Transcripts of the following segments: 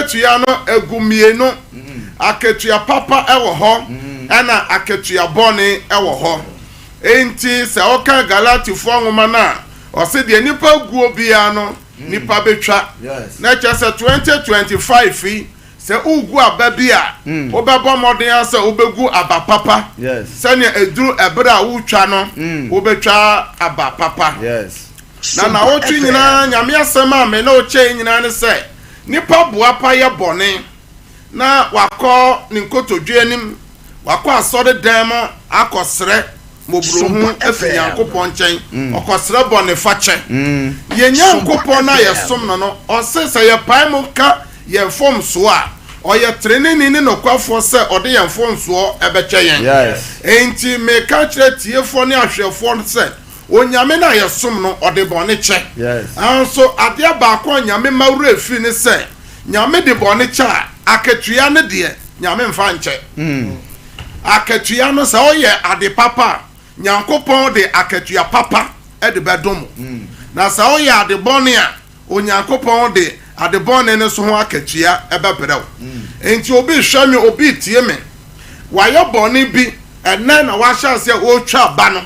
akatua no egumieno akatua papa ewo ho ana akatua bone ewo ho enti se oka Galatifo nwoma na o se de nipa guo bia no nipa betwa na chese 2025 se ugu ababia obebo modern ase obegu aba papa se ne eduru ebra utwa no obetwa aba papa na otu nyina nyame asema me na oche nyina ne se nipa boapa ye bone na wakọ ni nkotodwe anim wakọ asọde dan ma akọsrẹ mobruhu efi Yankopon nchen okọsrẹ bone fache ye Yankopon na ye som no osese ye pai mu ka ye fom so a oye trenini ni nokwafo se ode ye fom so ebeche yen enti me ka kire tiefo ne ahwefo se onyame na ye som no ode bone che anso ade abaako nyame mawura efi ni se nyame de bone cha akatua ne de nyame mfa nche akatua no se oye ade papa Yankopon de akatua papa e de bedom na se oye ade bone a onyankopon de ade bone ne so ho akatua e bebrɛw enti obi hwame obi tie me waye bone bi enne na wa chance o twa ba no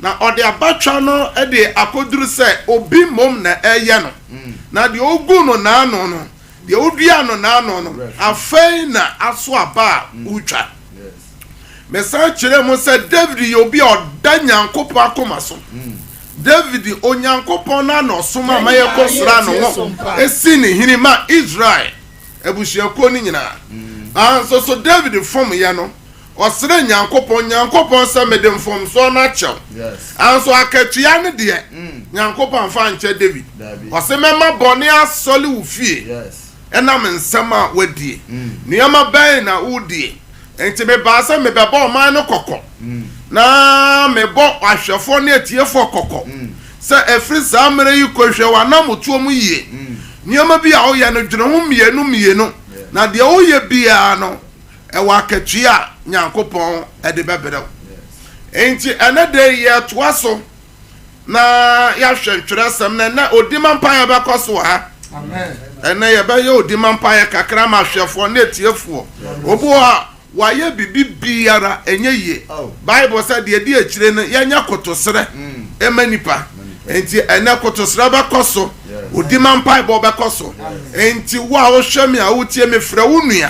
na ode abatwa no e de akoduru se obi mom na eye no na de ogu no na ano no de odua no na ano no afei na aso aba utwa mesa kire mo se David yobi oda Nyankopon akoma so David onyankopon na no soma maye kosra no ho esi ni hinima Israel ebusuako ni nyina so David fom ye no osere Nyankopon se medem fom so na chew anso akatua ne de Nyankopon fa nche David ose mema bone asole ufie enam nsema wadie niama ben na udie enti me ba se me be bo man no kokko na me bo ahwefo ne atiefo kokko se efri samre yi kohwe wanam tuo mu yie niama bi a o ye no dwene ho mienu na de o ye bia no e wa akatua Nyankopon e de bebere enti ene de ye toaso na ya hwentweresem na odimampa ya bekoso ha amen ene ye be ye odimampa ya kakra ma hwefo na etiefo obo a waye bibi biara enye ye Bible said de di akire no yanya kotosere emanipa enti ene kotosere bekoso odimampa bo bekoso enti wa wo hwemi a wotie me frɛ wo nua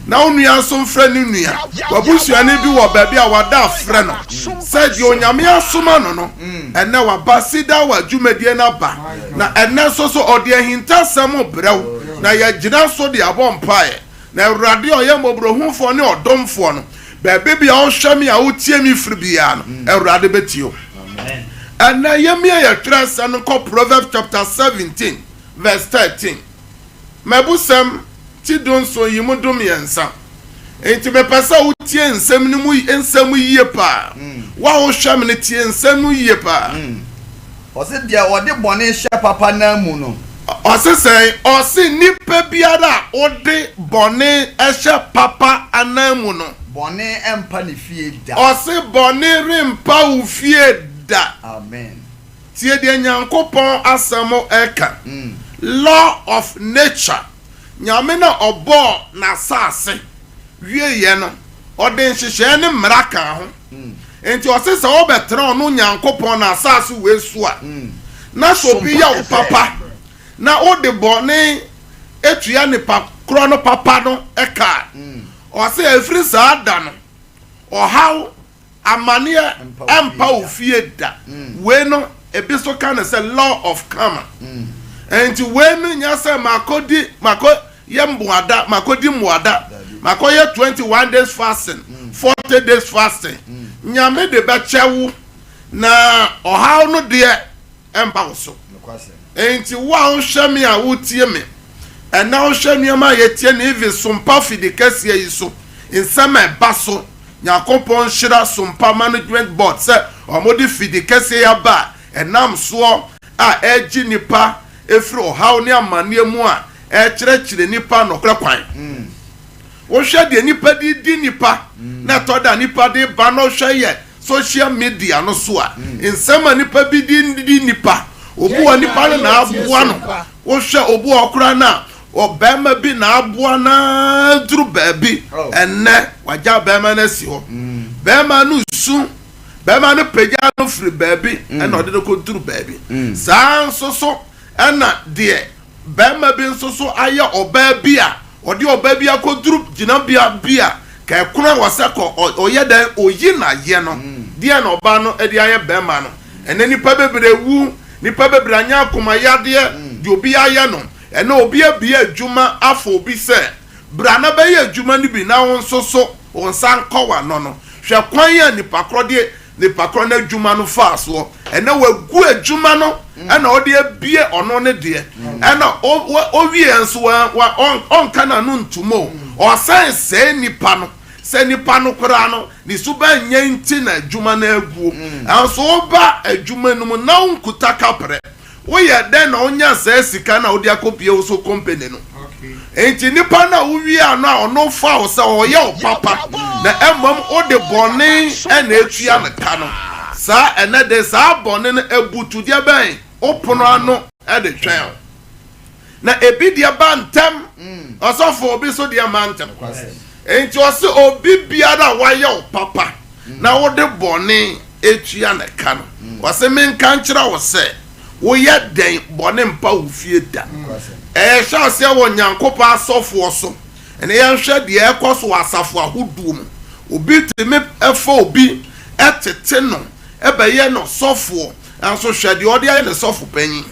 na wo nua so mfrɛ ni nua wabusua ne bi wo ba bi a wada frɛ no said de onyame asoma no ene wa ba Cedar wa dwumadie na ba na ene so ode ahinta sam brew na ya gina so de abompa na Awurade oyɛ mobrohufo ne odomfo no ba bi a wo hwemi a wotie me firi bia no Awurade betio amen and na yemia ya trust and ko Proverbs chapter 17 verse 13 mabusam ti don so yimudum yensa enti me pesa utie nsam ni mu ensam yie pa wa wo hwam ne tie nsam yie pa o se dia wo de bone hye papa na mu no o se sei o se nipa biara o de bone hye papa anamu no bone empa ne fie da o se bone rempa u fie da amen tie de Nyankopon asamo eka law of nature nyame na obo na sase wie ye no ode nhihye ne mraka ho enti o se o betre ono Nyankopon na sase wesu a na so bi ya o papa na o de bone etua ne pa kro no papa no eka o se efri sa da no o haw amane empa ofie da we no ebiso kan say law of karma enti we no nya say makodi yemboada makodi muada makoye 21 days fasting 40 days fasting nyame de be chewu na ohaw no de empa so enti wa o hwemi a wotie me ena o hwemi ma yetie na even Sompa fidi kase yi so nsema ba so Nyankopon shira Sompa management board say omodi fidi kase ya ba enam so a eji nipa efri ohaw ne amane mu a ekyerɛkyerɛ nipa no kwan wo hwɛ de nipa di nipa na toda nipa de ba no hwɛ ye social media no so a nsema nipa bi di nipa obu wa nipa na aboa no wo hwɛ obu okura na obema bi na aboa na duru baabi enne waja bema na si ho bema no su bema no pagya no firi baabi ena ode no ko duru baabi saa nso so ena de bema bi nso so aye obaabi a ode obaabi akoduru gina bia ka ekuna wasako oye dan oyi na ye no de na oba no ede aye bema no ene nipa bebre wu nipa bebre anya akoma yade de obi aye no ene obi abia adwuma afọ obi se bra na be ye adwuma ni bi na won so onsan kowa no hwe kwan ya nipa kro na adwuma no faaso ene wagu adwuma no ena ode abie ono ne de ena owie enso on kana no ntumo o san se nipa no kra no ni suba nyanti na adwuma na aguo enso oba adwuma no na unkuta kapre woyɛ den na onya sa sika na odi akopie wo so company no enti nipa na wowie ano a ono fa wo sa oyɛ o papa na emom ode bɔne na etua ne ka no sa ene de sa bɔne no ebutu dia ben opono ano de twɛn na ebi dia ba ntem osofo obi so dia ma ntem enti ose obi biara wayɛ o papa na wode bɔne etua ne ka no wase menka nkyira wo se wo ye den bone mpa wo fie da sha se wo nyankopa asofo so ene ye hwe de ekoso asafo ahodu mu obi timi efo obi etete no ebeye no sofo anso hwe de ode aye ne sofo panyi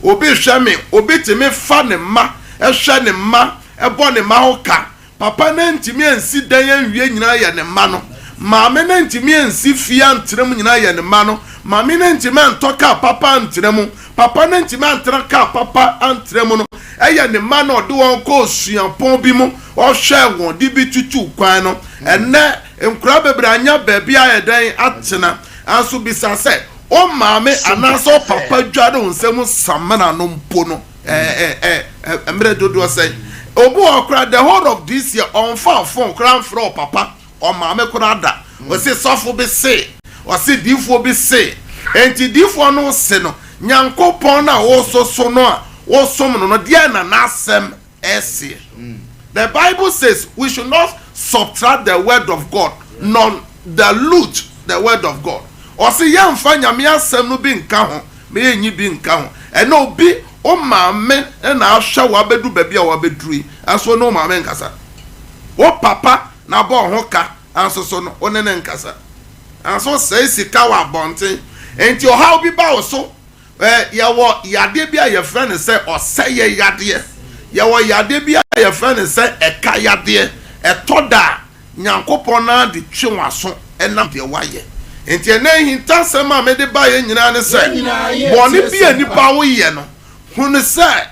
obi hwe me obi timi fa ne ma ehwe ne ma ebo ne ma hoka papa na ntimi ansi dan anwie nyina ye ne ma no maame na ntimi ansi fie antrem nyina ye ne ma no mami na ntimi antoka papa antremu papa na ntimi antraka papa antremu no eye ne ma na ode won ko suampon bi mu o hwe won di bi tutu kwan no enne enkura bebre anya baabi ayedan atena anso bisa se o mami anaso papa dwade onsem samana no mpo no emre dodo say obu okra the whole of this year on fa phone kran fro papa o mami kura da o se sofo be say o se difo be say enti difo no se no nyankopon na wo so no a wo som no de na nasem ese. The Bible says we should not subtract the word of God nor dilute the word of God. O se yamfa nyame asem no bi nka ho me yenyi bi nka ho ena obi o maame na ahwa wa bedu baabi a wa beduri aso no maame nkasa o papa na bo ho ka anso so no onene nkasa anso sei sika wa bonte enti o ha obi ba wo so yawo yade bi a ye friend say o say ye yade yawo yade bi a ye friend say eka yade etoda nyankopon na de twenwaso enam de waye enti ena hinta sema me de ba ye nyina ne say boni bi anipa wo ye no hunu say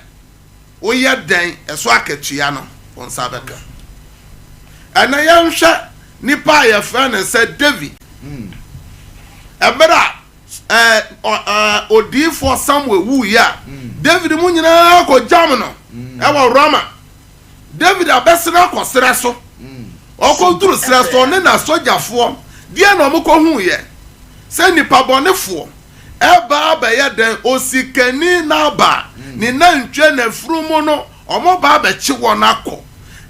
wo ye den eso akatua no onsa beka ana yanhwa nipa ye friend say David ebera odi for somewhere wu ya David mu nyina ko jam no e wo Roma David abesena ko sere so o ko duru sere so ne na sojafo dia na mo ko hu ye se nipa bonefo e ba ye den osikani na ba ni na ntwe na frumu no omo ba ba chi wo na ko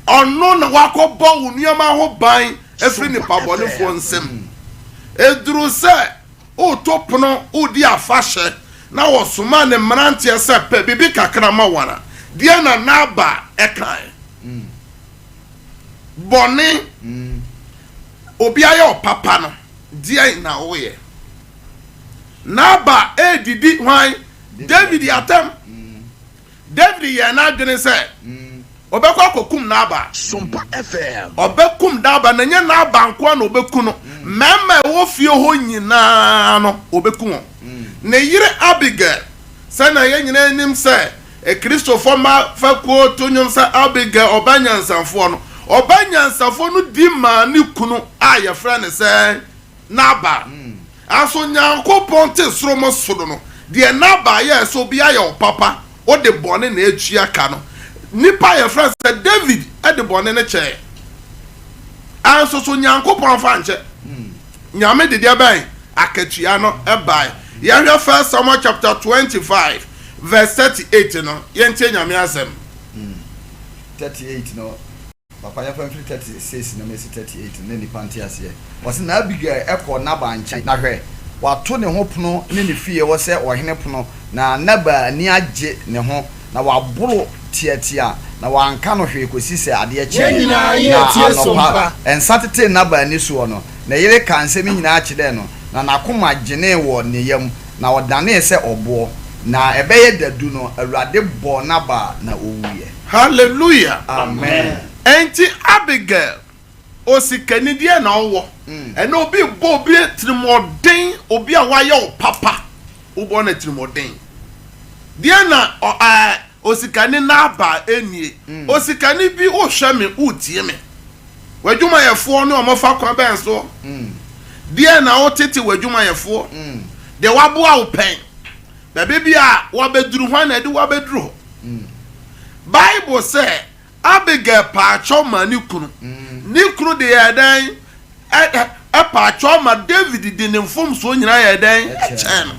ono na wakobo wo nioma ho ban efri nipa bonefo nsem eduru se o topono o di afahye na wo soma ne mrantie se pe bibi kakra ma wana dia na naba ekan boni obi aye o papa no dia na oye naba edidi hwan David atem David ye na adwene se obekwa kokum naba Sompa FM obekum naba na nye naba nko na obeku no mema wo fie ho nyina no obeku ho ne yire Abigail se na ye nyina nim se Christopher ma fakuo to nyom se Abigail obanyansanfo no di ma ni kunu a ye fra ne se naba aso nyankopon te sromo sodo no de naba ye so bia ye papa o de bone na etua ka no nipa ye friend said David e de bone ne che anso so nyankopon fa nche nyame de dia ban akatua no e bai ye hwe 1 Samuel chapter 25 verse 38 no ye ntie nyame asem 38 no papa ya fan 36 na mesi 38 na ni panti ase wose na Abigail ekọ naba nche na hwe wato ne ho pono ne ne fie wo se ohene pono na naba ni agye ne ho na waboro tiatia na wanka no hwe kosi se ade che na tie sompa ensatete naba ni so no na yere kanse mi nyina akide no na nakoma gene wo ne yam na odane se obo na ebeye dadu no Awurade bo naba na owuye. Hallelujah. Amen. Enti Abigail osikani die na owo ena obi bo obi trimodin obi a waye o papa obo na trimodin die na osikani na aba enie osikani bi o hwe me utie me wadwuma yefo no omofa kwa ben so die na o tete wadwuma yefo de waboa wo pen bebe bia wabeduru hwan na de wabeduru Bible say Abigail pacho mani kunu ni kunu de yadan pacho ma David de ne mfom so nyina yadan chen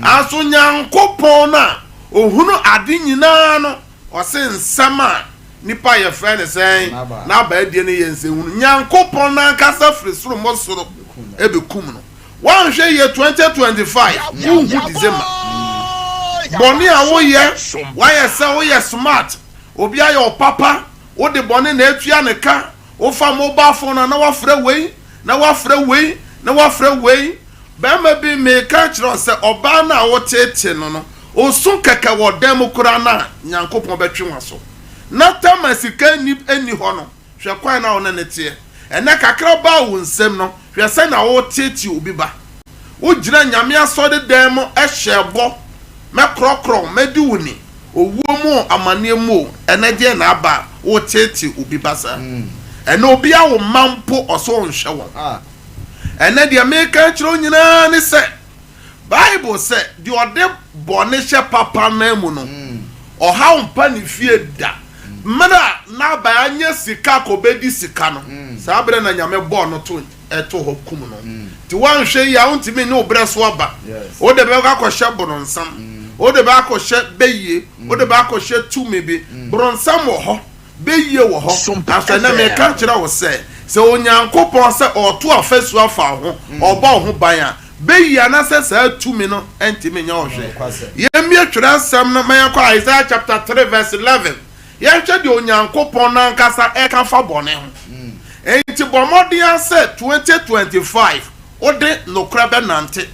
aso nyankopon na ohunu ade nyina no ose nsama nipa ye friend say na ba die ne yense hunu nyankopon na kasa firi soro mo soro ebekum no wan hwe ye 2025 hu December boni a wo ye wa ye say wo ye smart obi ayo papa wo de boni na etua ne ka wo fa mobile phone na wafre wei na wafre wei na wafre wei ba ma bi me ka kiro se oba na wo tete no no osun keke wo dem kura na nyankopon betwe waso na tamasika ni eni ho no hwe kwan na wo na netie ene kakra ba wo nsem no hwe se na wo tete obi ba wo gira nyame asode dem ehyebo me krokro medi woni owuo mu amane mu enede na aba wo tete obi basa ene obi a wo mampo oso nhwe wo enede me ka kiro nyina ne se Bible say the ode bone hye papa na mu no o ha umpa ni fie da mana na ba anya sika ko bedi sika no sa bre na nyame bo no to eto ho kum no ti wan hwe ya untimi ne obre so aba o de be ka ko hye boronsam o de ba ko hye beye o de ba ko hye tumebe boronsam wo ho beye wo ho afa na me ka kira wo se onyankopon se o to afasu afa ho oba ho ban a beye na se sa tumi no entimi nya wo hwe ye mie twera sam no man kwa Isaiah chapter 3 verse 11 ye hwe de onyankopon na nkasa e ka fa bone ho enti bomodian se 2025 o de nokra be nante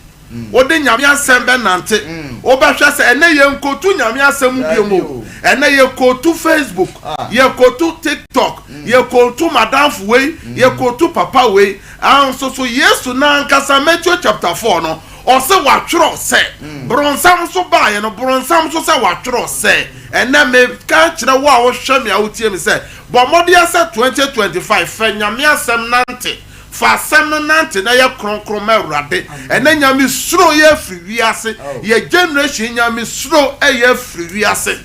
o de nyame asem be nante o ba hwe se ene ye nkotu nyame asem biemo ene ye kotu Facebook ye kotu TikTok ye kotu madam we ye kotu papa we anso so Yesu na nkasa Matthew chapter 4 no o se watworo se bronsam so ba ye no bronsam so se watworo se ene me ka kire wo a wo hwe me a wo tie me se bomodia se 2025 fa nyame asem nante fa sem no nante na ye kronkron ma Awurade ene nyame suro ye firi wiase ye generation nyame suro ye firi wiase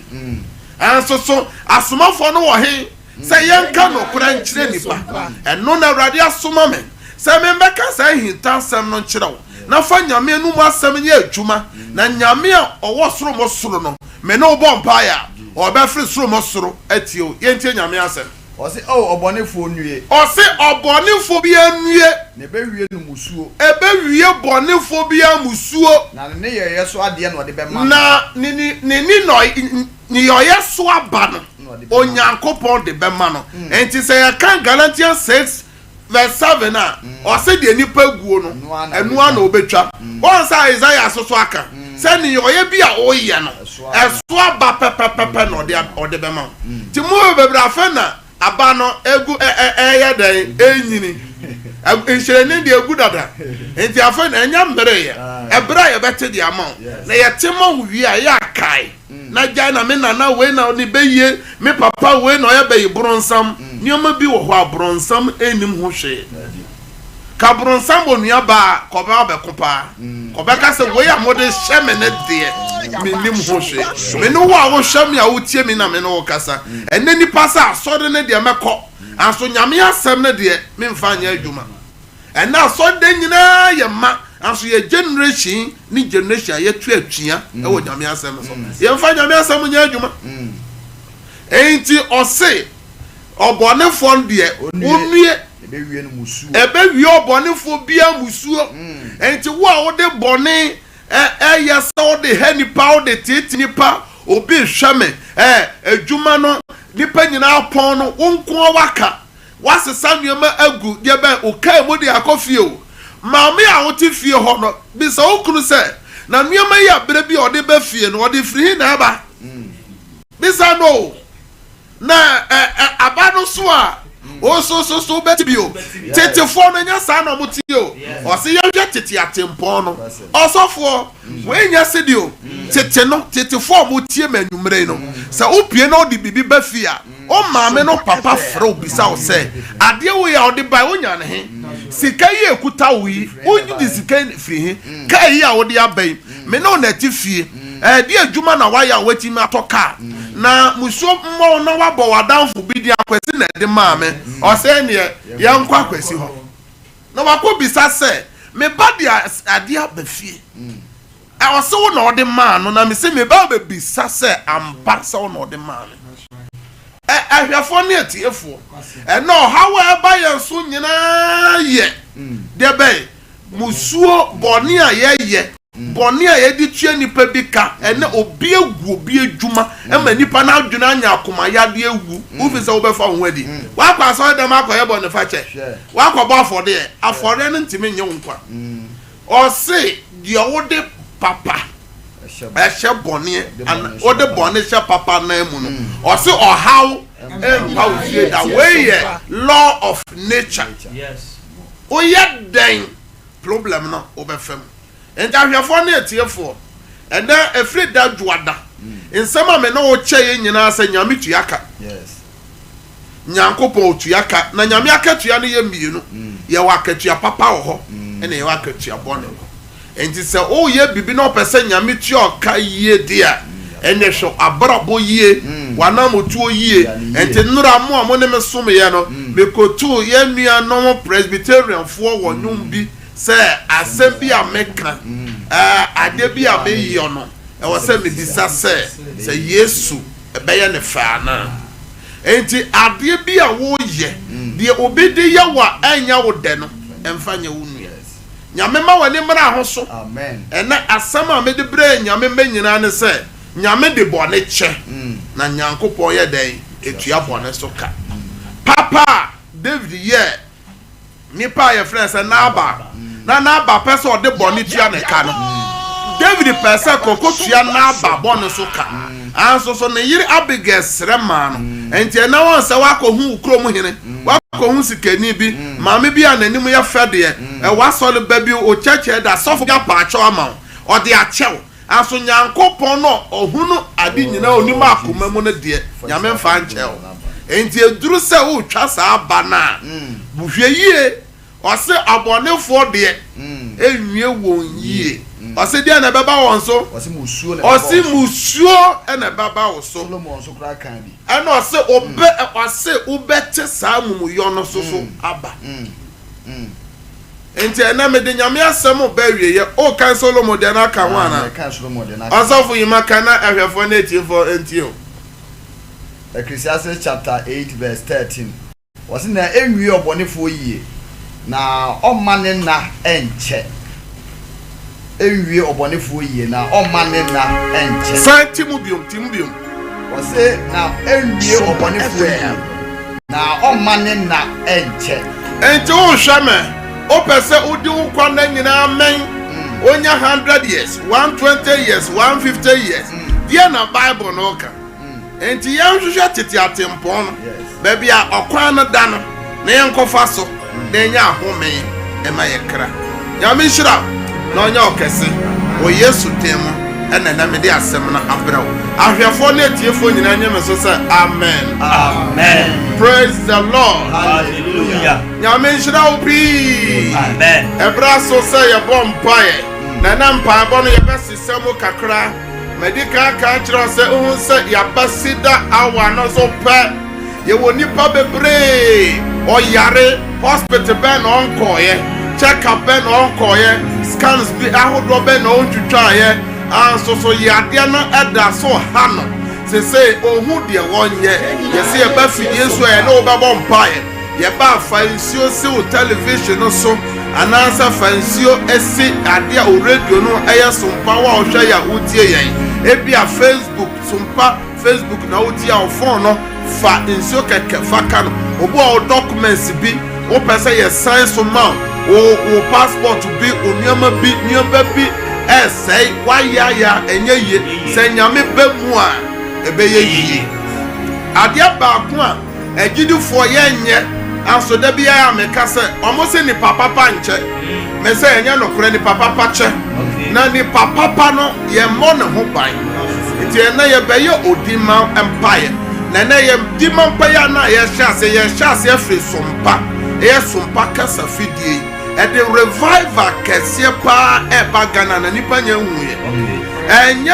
anso so asomafo no wo he se ye nka no kura nkire nipa eno na Awurade asoma me se me mbeka se hinta sem no nkire wo na fa nyame anu mu asem nye adwuma na nyame a owo soro mo soro no me no bo mpa ya oba firi soro mo soro atio ye ntie nyame asem Ose obonefo nwie. Ose obonefo bia nwie. Ne be wie no musuo. Ebe wie bonefo bia musuo. Na ne ye so ade na ode be ma. Na ni yeso aba no. Onyankopon de be ma no. Enti se ya kan Galatians 6 verse 7 na. Ose de nipa guo no. Enu ana obetwa. Once Isaiah so aka. Se ni oye bia oye no. Eso aba pepepepe no ode be ma. Ti mo bebra fa na abano egu ya den enyini enhyereni de egu dada enti afa na enya mbere ya ebra ya bete de amount na ye tema wi a ya kai na ja na me nana we na ni beye me papa we na ya beye bronsam nioma bi wo ho abronsam enim ho hwe ka bronsam onua ba ko ba be kopa ko be ka se we ya mode hyeme ne de minim ho hwe me no wa wo hyame a wotie mi na me no kasa ene ni pasa asode ne de mekọ anso nyame asem ne de me mfa nya adwuma ene asode nyina ye ma anso ye generation ni generation ye tu atwia e wo nyame asem so ye mfa nyame asem nya adwuma enti ose obonefo ndie onue ebewie no musuo ebewie obonefo bia musuo enti wo a wo de bone yes so de hanipa wo de titi nipa obi hweme adwuma no nipa nyina pon no wonko waka wasesa nneema agu de ba okai mo de akofie o maame a wo te fie ho no bi se okunu se na nneema ya bere bi ode ba fie no ode firi na aba bi sa no na abano so a so betibio tetefo no nya sa na mutio o se yehwe tete atempon no osofo we nya sedio tete no tetefo mutie manumre no se opie no de bibi ba fia o maame no papa fro bisa o se ade wo ya ode ba onya ne he sika yi ekuta wo yi onyi di sika firi he kai ya ode abai me no na ti fie di adwuma na wa ya watimi atoka na muso mmo na wabọ wadanfo bi di akwesi na de maame o se ne ye nkwa akwesi ho na wako bisa se me ba di ade abafie o se wo na ode maa no na me se me ba bisa se ampa se wo na ode maa ahwafo ne atiefo no however ye so nyina ye de be musuo boni a ye boni a ye di tue nipa bi ka ene obi egu obi adwuma ema nipa na adwuna anya akoma ya de egu ufi se wo be fa ho adi wa kwa so dem akoye boni fa che wa kwa bo afode ne ntimi nye nkwa o se de wo de papa ehye boni o de boni she papa na emu no o se o how how fie that way law of nature yes o ye den problem no o be fam enta hwefo na etiefo enda efri da dwoada nsema me na wo che nyina se nyame tuaka yes nyankopon otuaka na nyame akatua no ye mienu ye wakatua papa wo ho ene ye wakatua bone ho enti se o ye bibi na opese nyame tuaka ye dia ene so abrabo ye wanamotuo ye enti nura mo amone me som ye no me kotu ye nua no presbyterian fo wo nyum bi se asem bi ameka ade bi abeyi no e wo se me bisa se Yesu ebeye ne fa na enti ade bi a wo ye de obedi ye wa anya wo de no emfa nya wo nua nyame ma wani mra ho so amen ena asem a me de bre nyame manyina ne se nyame de bone che na nyankopon ye den etua bone so ka papa David ye nipa ye friend se na ba pese o de bone tua ne ka no David pese kokotua na ba bone so ka anso so ne yiri Abigail srema no enti na won se wakohu ukrom hene wakohu sikani bi maame bi ananim ya fede e wasole ba bi o cheche da sofo ga pa acho ama o de achew aso nyankopon no ohunu ade nyina onima akoma mu no de nyame mfa nchew enti eduru se o twa sa aba na buhwe yie o se abonefo de enwie won yie o se dia na beba won so o se musuo na baba wo so Solomon so kra kan bi ana o se obete sa mumuyo no so aba enti na me de nyame asem ba wieye o kan Solomon de na ka ho ana kan Solomon de na asofo yima kana ahwefo na etiefo enti o Ecclesiastes chapter 8 verse 13 was na enwi obonefo yie na omane na enche enwi obonefo yie na omane na enche santimubium was na enwi obonefo yie na omane na enche enti o hwame o pese udi ukwa na nyina amen onya 100 years 120 years 150 years dia na Bible no ka enti ya hwehwe tete atempon baby a okwan no da no na yenkofa so na nya ahome e ma yekra nyame hira na onya okese o Yesu temu ena na me de asem na abrawo ahwefo na etiefo nyina nyame so say amen Amen. Praise the Lord. Hallelujah. Nyame hira obi Amen. ebra so say ye bompae na mpaabo no ye besisemu kakra medical ka kira se ohun se ya basida awa no so pe ye woni pa bebre o yare hospital ben on koye check up ben on koye scans bi ahodo ben on twitwa ye anso so yade no eda so ha no te say ohu de wonye yesi e ba fidie so e na obebo mpae ye ba fansio se o television no so anansa fansio esi ade a o radio no eye Sompa wa o hwe ya utie yen ebia Facebook Sompa Facebook na utie a phone no fa nsio keke fa kan obo o documents bi o pese ye sign so ma o passport bi oniama bi say waya enye ye se nyame bemu a ebeye yi adia ba ko a egidifo ye nye aso da bia ya meka se omo se ni papa nche me se enye nokore ni papa che na ni papa no ye mo ne ho ban enti na ye beye odima empire na ye dima empire na ye hyase afri Sompa Sompa kasa fidie e the revival kese pa e ba Ghana na nipa nya huye enye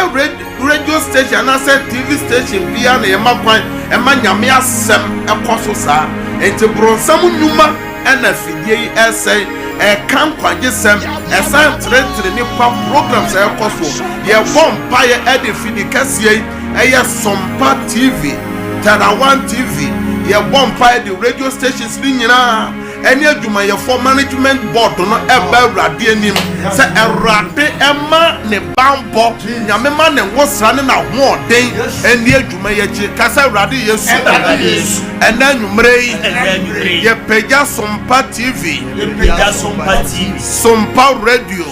radio station na say TV station bia na ye makwan e ma nyame asem e koso sa enti bronsam nyuma e na fidie say e kan kwaje sem e san tre nipa programs e koso ye bompa ye e de fidie kase e ye Sompa TV Cedar 1 TV ye bompa e de radio stations ni nyina any adwuma ye for management board no eba awrade anim se awrade ema ne bambo nyame ma ne wosra ne na hoɔden any adwuma ye chi kasa awrade yesu ena nwumre ye pagya Sompa TV Sompa radio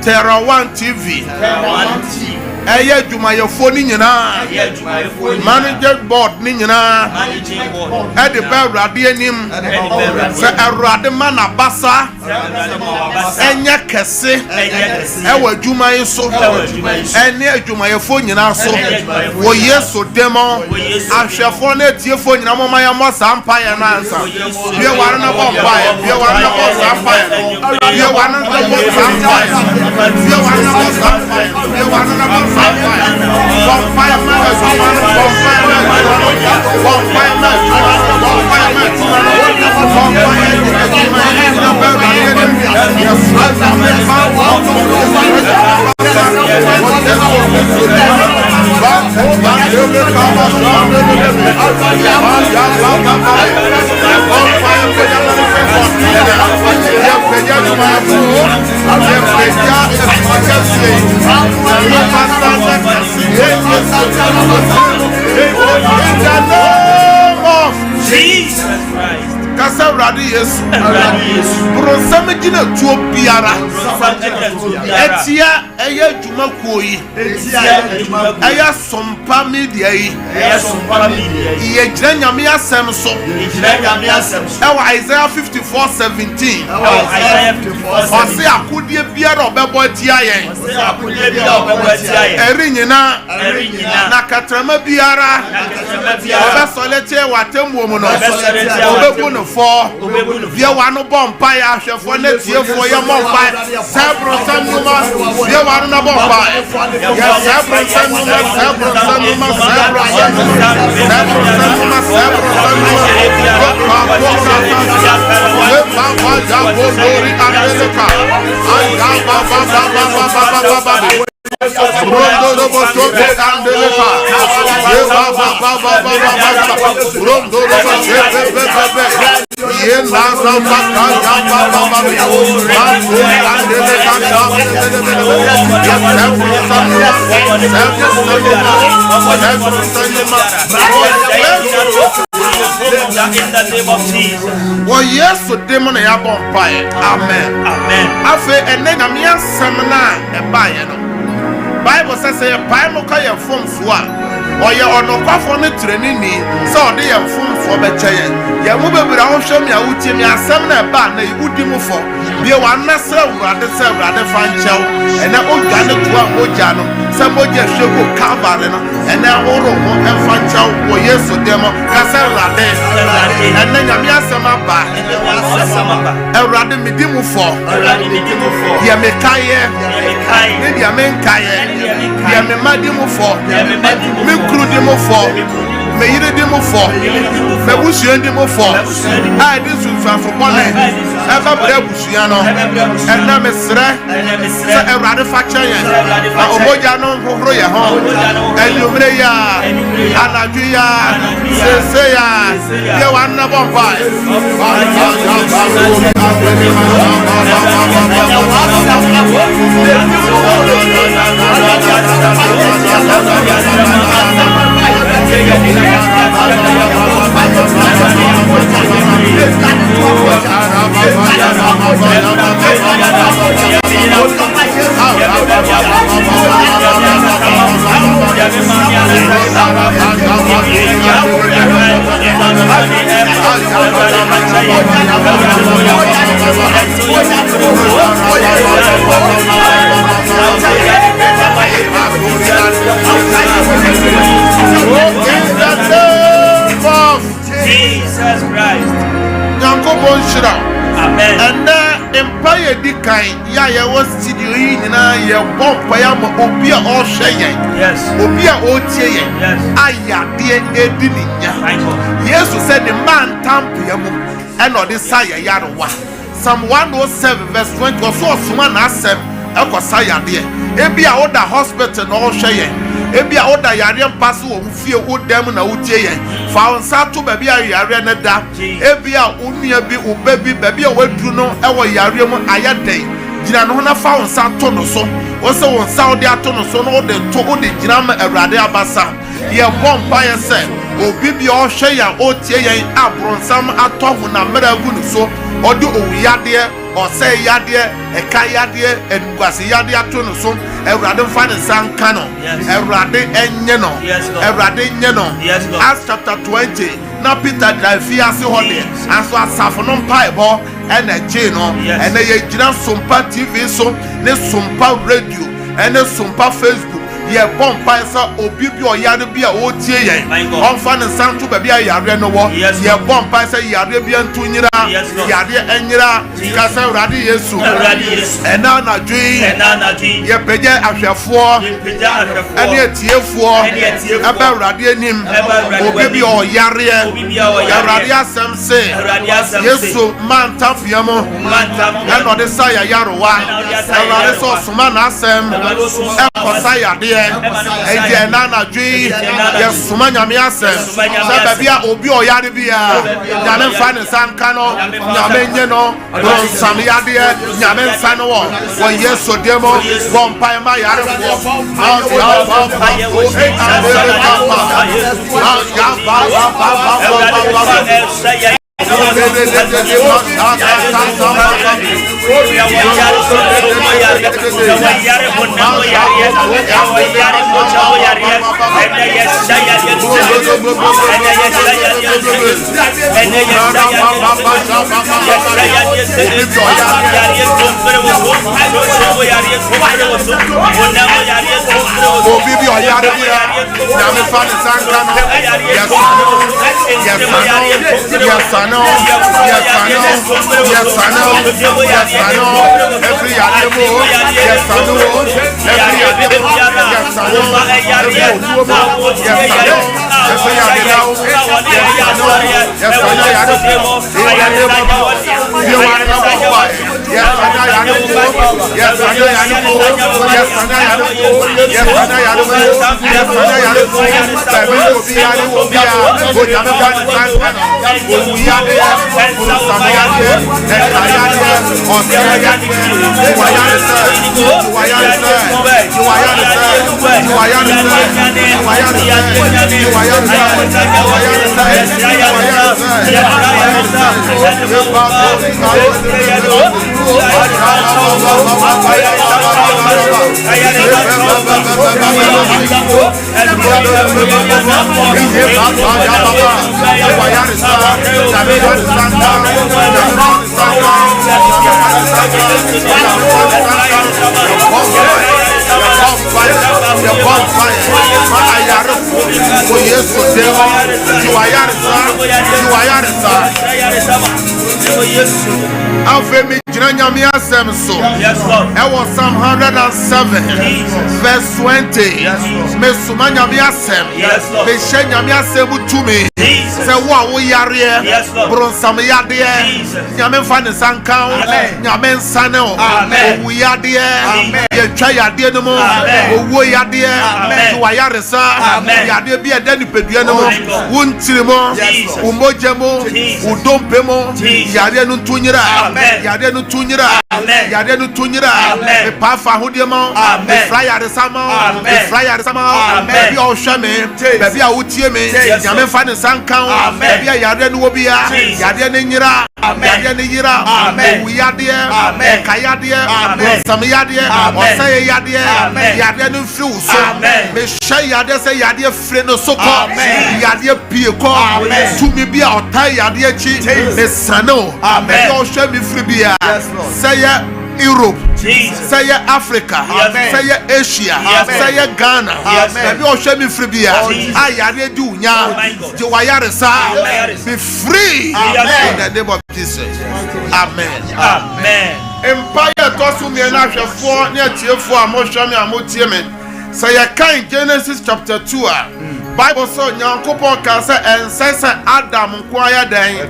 Cedar 1 TV eye adwuma ye fo ni nyina management board ni nyina e de ba awrade anim se awrade mana basa enya kese e wadwuma yi so ene adwuma ye fo nyina so wo yesu demo ahwefo na tiefo nyina mo maya mo sampa ye na ansa bie ware na bomba ye bie ware na bo sampa ye bie ware na bo sampa ye bie ware na bo sampa ye bie ware na bo sampa ye bomba ye ma Jesus Christ. Kasa awrade yesu bronsam gina tuo biara etia eye adwuma kuoyi eya Sompa media yi ye gira nyame asem so ewa Isaiah 54:17 ose akodie biara obebo atia yen eri nyina na katrama biara obesolete watemwo mu no obebu no for via one bompa ya hwefo na tiefo ya mompa sabro sanuma via one na bompa ya sabro sanuma Rondo robo sobe andeleka ye rondo robo sobe ye na na makaya baba andeleka in the name of Jesus. Well, yes, so demon ya bompae. Amen. Amen. Afe enega mi asamna e baye no. Bible says say pai mo ka ye fom so a oye onokwafo ne treni ni se ode ye fom so be cheye ye mo bebira ho hwem ya wutie mi asam na ba na yudi mo fo bie wa na se awrade fanchew ene odwa ne toa moja no se moja hwego Calvary no ene ahoro ho fanchew wo Yesu demo ka se awrade ene nyame asam aba awrade midi mo fo ye mekaye ne dia menkaye ya me madi mo fo me kru di mo fo me yire di mo fo me busu di mo fo ai di su fa fo bone eba brebusuano ena mesre se ewrade fa chen na omoja no hohoro ye ho enumre ya anadwu ya sese ya ye wanna bomba Jesus Christ. Amen. And empire dikai ya ye was studio na ye bompa ya mo obi a o hwe yen. Yes. Obi a o tie yen. Yes. Ayade edi ninya. Jesus said the man tamp ya mo and o de say yarewa. Psalm 107 verse 20 so osuma na asem e ko say yade. Ebi a oda hospital na o hwe yen. Ebi a oda yare mpaso wo fie wo dem na wo tie yen. Fa onsa to ba bia yare na da. Ebi a onua bi obabi ba bia waduru no e wo yare mu ayadai. Gina no na fa onsa to no so. Wo se onsa wo de ato no so no wo de to wo de gina ma awrade abasa. Ye bompa ye se obi bi o hwe ya o tie yen abronsam ato ho na mera gu no so. Ode owuyade o se yade e ka yade enugase yade ato no so. Awrade fa ne sanka no. Awrade enye no. Awrade nye no. Acts chapter 20 na Peter Drafiase hode anso asafo no mpaebo ena je no ena ye gina Sompa TV so ne Sompa radio ena Sompa Facebook ye bompa esa obi bi oyare bi a o tie yen onfa ne santo ba bi a yare no wo ye bompa esa yare bi antunyira yare enyira kasa urade Yesu ena na dwi ye peje ahwefo ene etiefo eba urade anim obi bi oyare urade asem se Yesu man tafiamo eno de saya yarowa urade so suma na asem e kosaya de eje na na dwi ye suma nyame asem sa bia obi oyare bia nyame fa ne sanka no nyame nye no bronsam yade nyame nsa no wo Yesu demo bompa ma yare Psalm 107 verse 20. Me sumanya mi asem. Me shenya mi asem to me. Say what we are here. Bronsam Yadia. Yamen Fan Sankan. Yamen Sano. We are there. Yachaya Dianamo. We are there. Wayaresa. Yadia be a Denny Pediano. Wuntrimo. Umojamo. Udompemo. Yadianu Tunira. Yadianu Tunira. Yadianu Tunira. The Pafa Hudiamo. The Flyer Sama. The Flyer Sama. Baby Oshame. Baby Autieme. Yamen Fan Sankan. Baby Yadianu Obia. Yadianira. Yadianira. We are there. Kayadia. Samiadia. Osaya Yadia. Yadianu Fuse. Mesha Yadia say Yadia Freno Soko. Yadia Pico. To me be our tie Yadia Chi. Mesano. Baby Oshame Fribia. Say Europe, say Africa, say Asia, say Ghana, maybe Oshemi Fribia, I do now, be free in the name of Jesus. Amen. Amen. Empire Tosumi and Asha 4 near Tier 4, Moshami Amotieme. Say a kind Genesis chapter 2. Bible so Nyankopon can say and says Adam Kwaya Day,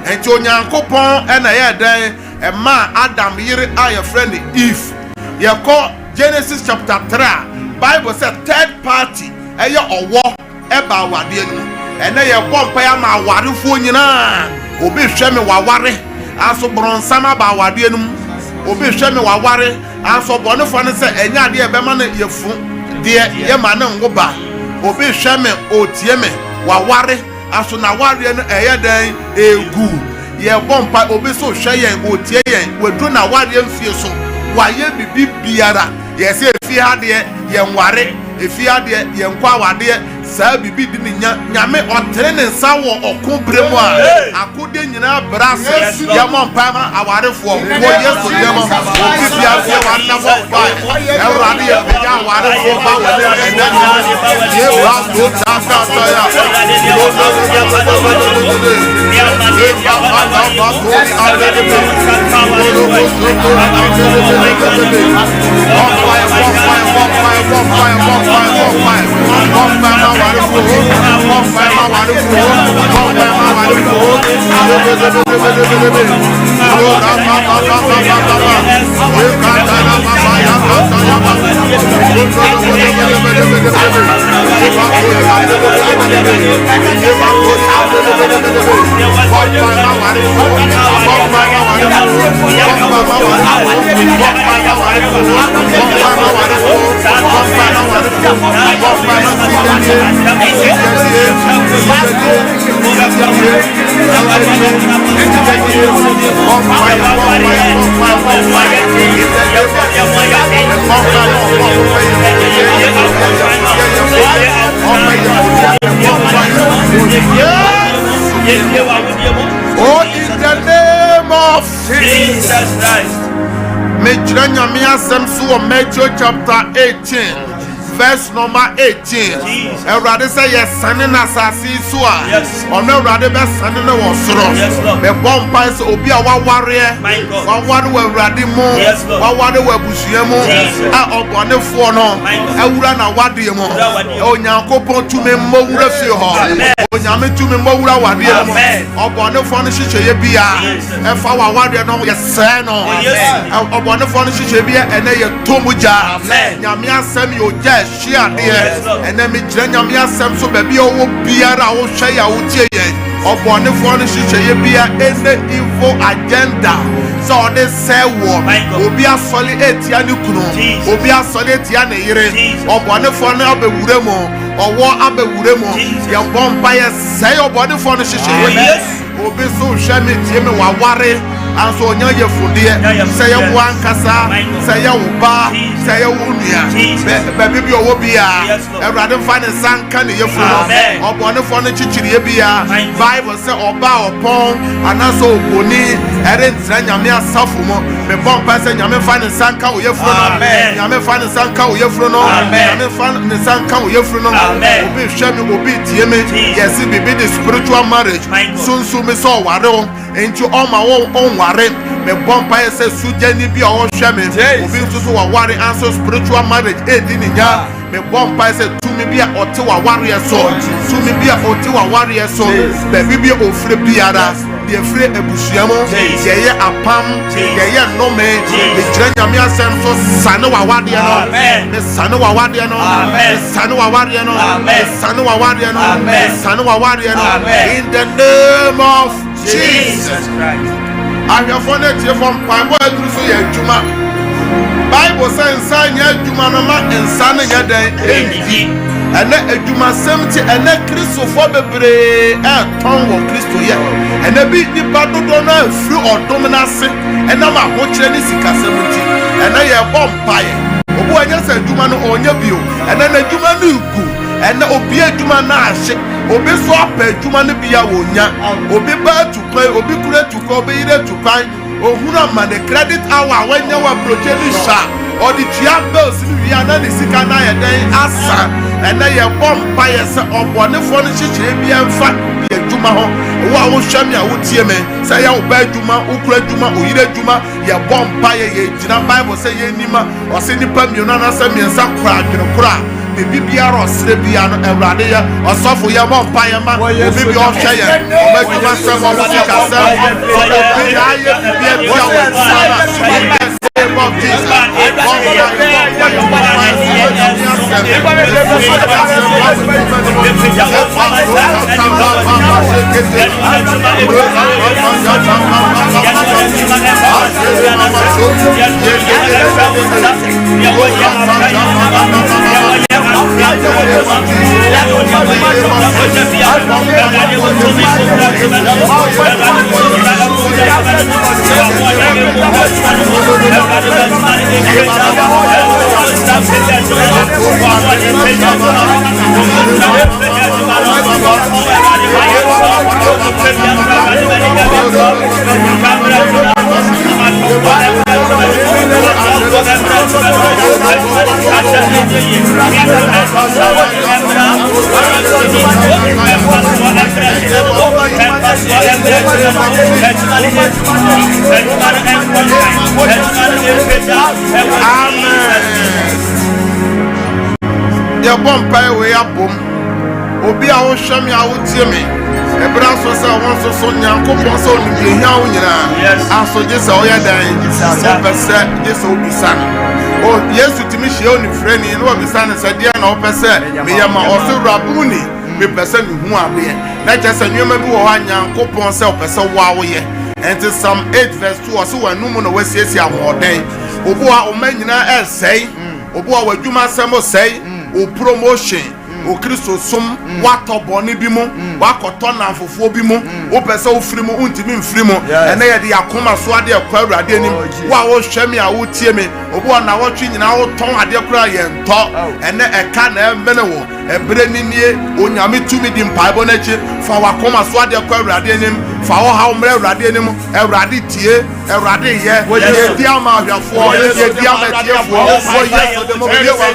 and to Nyankopon and a day. A man Adam yiri a friend Eve. You call Genesis chapter 3. Bible said third party. Eya owo eba wade nu. Ene ye bompaya ma ware fo nyina. Obi hweme waware. Aso bronsama ba wade nu. Obi hweme waware. Aso bonefo ne se enya de e be ma na yefu. De ye ma na ngoba. Obi hweme otieme waware. Aso na ware no eye dan egu. Ye bompa obi so hwe yen otie yen wedu na ware mfie so waye bibi biara ye se efie ade ye nware efie ade ye nkwa wade saa bibi di ni nyame otere ne nsa wo okun bremu a akode nyina brase ye mompa ma awarefo wo yesu dem obi bia bia wa na wo ba ewrade ye bia awarefo ba wo ne ye ba do ta ta ya Oh, in the name of Jesus Christ. Matthew chapter 18. Verse number 18. Everybody say yes, Sunday na sasi suwa. Or no, rather be Sunday na wasro. The bomb pies obi a warrior. Wawari we ready mo. Wawari we busiemo. A obone fo no. Ewura na wade mo. Onyankopon tumi mo wura fi ho. Onyame tumi mo wura wade mo. Obone fo no hihye bia. Efa wawade no yesɛ no. Obone fo no hihye bia ene ye tomuja. Nyame asɛm yo ja shia there and then me nyame asem so baby owo biara wo hwe ya wo tie yen obonefo no hihye bia any evil agenda so they say wo obi asole etia ne kunu obi asole etia ne yire obonefo no abewure mo owo abewure mo ye bompa ye say obonefo no hihye obi so hwe me tie me waware anso onya ye funde say ye wo ankasa say ye wo ba say ye wo nua baby bi owo bia Everade fa ne sanka ne ye funu obonefo no chichiri bia Bible say oba opon anaso oboni ere ntra nyame asafo mo me bompa say nyame fa ne sanka wo ye funu nyame fa ne sanka wo ye funu nyame fa ne sanka wo ye funu obi hwe me obi tie me yes bibi the spiritual marriage sunsu me so ware o enti o ma wo onware me bompa say sujani bi o hwe me obi nso so ware answer spiritual marriage edi ni nya me bomb by say to me be a otewa warrior so to me be a otewa warrior so baby be ofre biara de free ebusuamo ye apam ye nome me gyina nyame asem so sane wa wade no me sane wa wade no sane wa wade no sane wa wade no sane wa wade no in the name of Jesus Christ. I have found it from Bible through your juma. Bible says sign your juma no ma ensan ya den edi. And a juma 70 and a Christo for bebre e ton wo Christo ye. And a bit ni pado do na free or dominance and na ma ho kire ni sika 70. And na ye bomb paye. Obu anya say juma no onya bio. And na juma no ku. And obi adwuma na ahye obi so apa adwuma no bia wonya obi ba tukwa obi kura tukwa obi ire tukwa ohuna ma the credit hour wanya wa project sha or the tia bills ni wi ana ni sika na ye den asa and na ye bomba ye se obone fo no chichire bia mfa ye adwuma ho wo a wo hwam ya wo tie me say ya wo ba adwuma wo kura adwuma o ire adwuma ye bomba ye gina Bible say ye nima o se nipa miona na se miensa kura adwene kura bibiara osre bia no ewrade ya osofo ya mo mpa ya ma obi bi ohwe ye obaduma se mo sika se obi ya ye bia bia wo sana the bumpire way up obi a wo hwam ya wo tie me ebra so se won so nyankopon so ni bi hia wo nyina aso je se oya dan so pese je se obisa o Yesu timi hie oni freni no obisa ne se dia na opese me yama o so rabuni me pese me hu ade na je se nwema bi wo ha nyankopon se opese wa wo ye enti Psalm 8 verse 2 o so wanum no wasiesie ahoden obo a o manyina esei obo a wadwuma semo sei o promotion o Kristo som watobo ne bi mu wakoto na afofo bi mu o pese o firi mu untimi mfiri mu ene ye de yakoma so ade akwa awurade anim wa wo hwemi a wo tie me obo na wo twi nyina wo ton ade kura ye nto ene eka na emene wo ebre ninie onyame tumi di mpaibo na chi fa wakoma so ade akwa awurade anim fa wo ha umre awurade anim awurade tie awurade ye di ama ahwafo ye di ama tiefo wo yeso de mo ye wa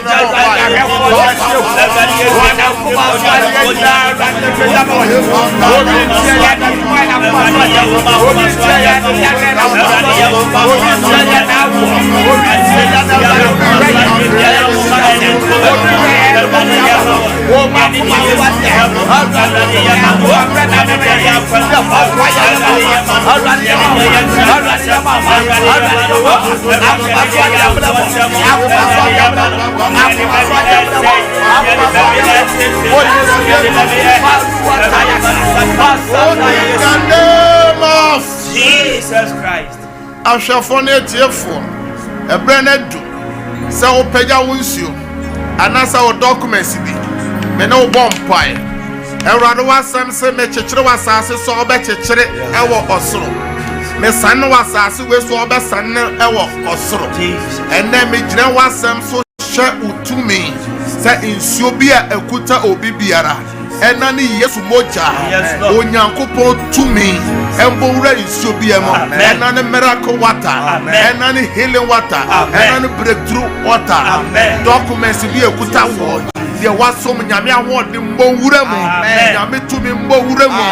Jesus Christ. Ashafone tiefo ebrenedu se opeja wonsuo anasa o documents bi me no bompai ewrado wasam se me chechire wasase so obechechire ewo osoro me sanne wasase we so obesanne ewo osoro enne me gire wasam so hye utumi se insuo bi a ekuta obi biara ena ni Yesu moja onyankopon tumi embowura insuo bi emo ena ni miracle water ena ni healing water ena ni breakthrough water documents bi ekuta wo de wasom nyame awode mbowura mu nyame tumi mbowura mu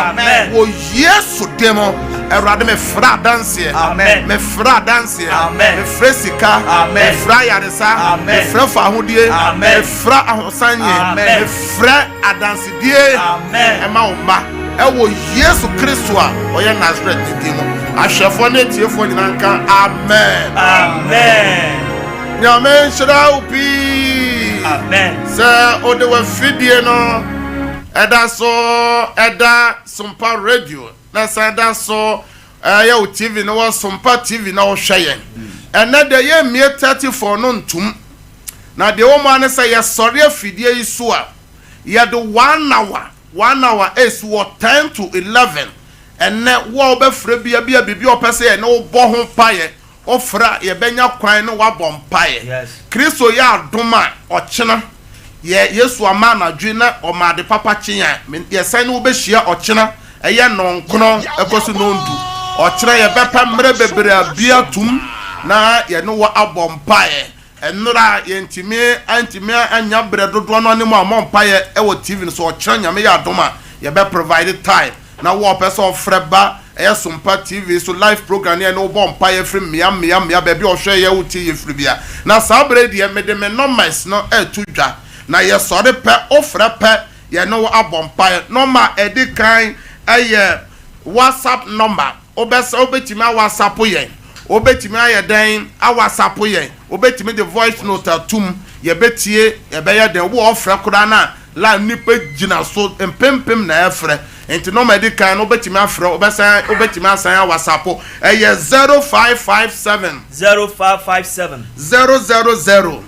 wo Yesu demo Erade me fra dansie. Amen. Me fra dansie. Amen. Me fra sika. Amen. Me fra yaresa. Amen. Me fra fahudie. Amen. Me fra ahosanye. Amen. Me fra adansidie. Amen. Ema oma. Ewo Yesu Kristo a oye Nazareth ni dimo. Ahwefo na tiefo nyina nka amen. Amen. Nyame shira upi. Amen. Se ode wa fidie no eda Sompa radio na sada so ya o TV no wa Sompa TV na o hweyen ena de ye mie 34 no ntum na de wo ma ne se ye sori afidie yi so a ye do 1 hour is what 10 to 11 ene wo obefre bia bibi opese ye no bo ho paye ofra ye benya kwan no wa bom paye Yes. Kristo ya adoma ochena ye Yesu ama na dwena o ma de papa chinya ye san no be hia ochena eye nonkono ekosu no ndu ochena ye bepa mre bebere abia tum na ye no wa abompae enura ye antime anya bre dodo no ne mu amompae e wo TV no so ochena nyame ya adoma ye be provide time na wo person ofreba eye Sompa TV so live program ye no bompae free mia bebi ohwe ye wuti ye free bia na sabre de me de me numbers no etudwa na ye sori pe ofre pe ye no abompae number edikan eye WhatsApp number obetimi WhatsApp ye obetimi aye den a WhatsApp ye obetimi the voice note atum ye betie ye be ye den wo ofre kura na la nipa gina so empempem na efre enti number edikan no obetimi afre obetimi asan WhatsApp eye 0557 0557 000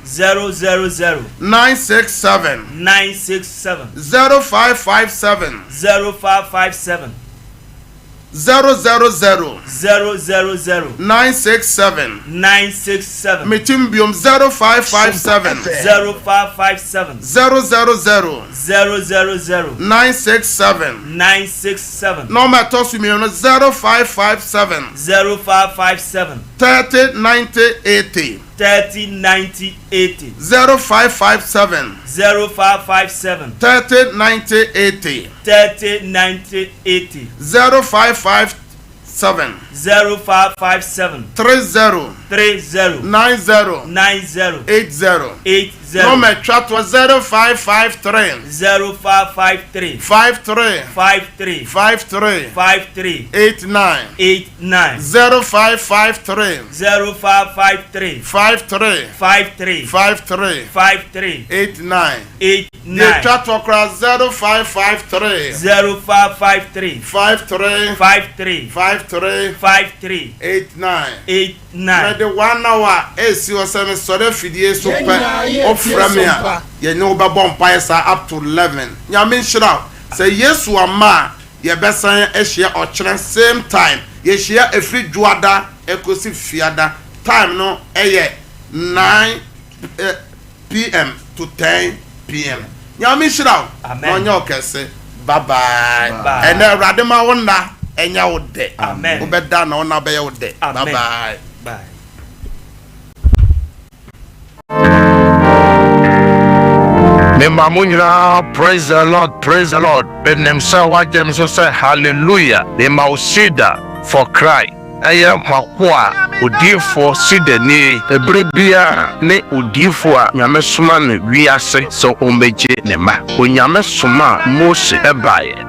967 967 0557 0557 000 967 967 Metimbium 0557 0557 000 967 967 Number toss me on 0557 0557 30 90 80 30 90 80 0557 0557 30 90 80 30 90 80 0557 0557 30 30 90 90 80 80 Number chat was 0553 0553 53 53 53 53 89 89 0553 0553 53 53 53 53 89 89 The chat across 0553 0553 53 53 53 53 89 89 the 1 hour esi oseme sore fidie so pe oframia ye ne obabom paisa up to 11 nyame nshira say Yesu ama ye besan ehia ochire same time ye hia efri juada ekosi fiada time no eye 9 p.m. to 10 p.m. nyame nshira no nya okese bye bye and awrade ma wona enya wo de amen obeda na wona be ye wo de bye bye bye. Praise the Lord, praise the Lord. Benem say what them so say hallelujah. They mau Cedar for cry. Aya makwa odifo Cedar ni ebrebia ne odifo a nyame soma ne wiase so ombeje ne ma onyame soma Mose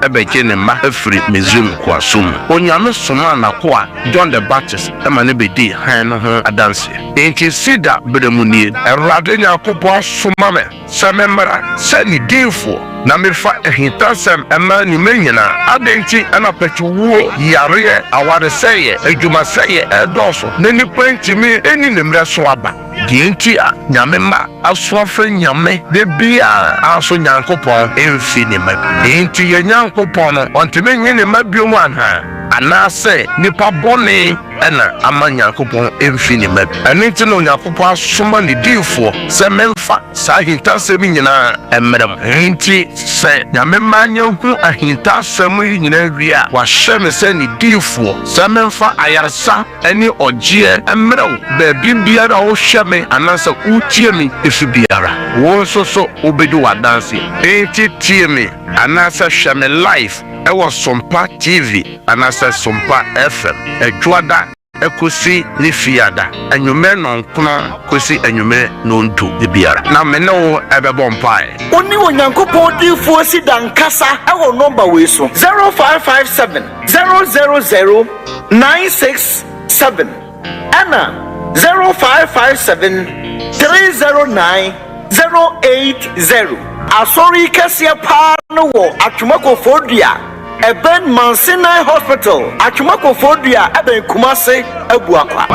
ebeje ne ma afri Misraim kwasum onyame soma na kwa John the Baptist ema ne bedi han no ho adanse enti Cedar beremunie erade nyakopo soma me sememra sani difo na mefa ehintasem ema ni menyina adenti ana petuwo yare aware seye adwuma seye edoso na nipa ntimi eni nemre so aba dienti a nyame ma asoafa nyame de bia aso nyankopon emfi ne ma enti ye nyankopon no ontime nyene ma biomu anha anase nipa bone ena ama nyankopon emfi ne ma anenti no nyankopon asoma ne difo se memfa sa hintasem nyina emrem enti se nyame ma nyanku ahintasem nyina wia wa hyeme se ne difo se memfa ayarsa eni ogye emrew ba bibiara wo hyeme anase utie mi efi biara wo so obedu wadanse enti tie mi anase hyeme life ɛwɔ Sompa TV anasa Sompa FM ɛdwoada ekosi ne fiada anwume nonkona kosi anwume nonto de biara na me ne wo ɛbɛbɔ mpae oni onyankopɔn difo si dankasa ɛwɔ number we so 0557 000 967 ana 0557 309 080 asori kɛseɛ paa no wɔ atwumakofodua Eben Mansinai Hospital atwumakofodua eben Kumase Abuakwa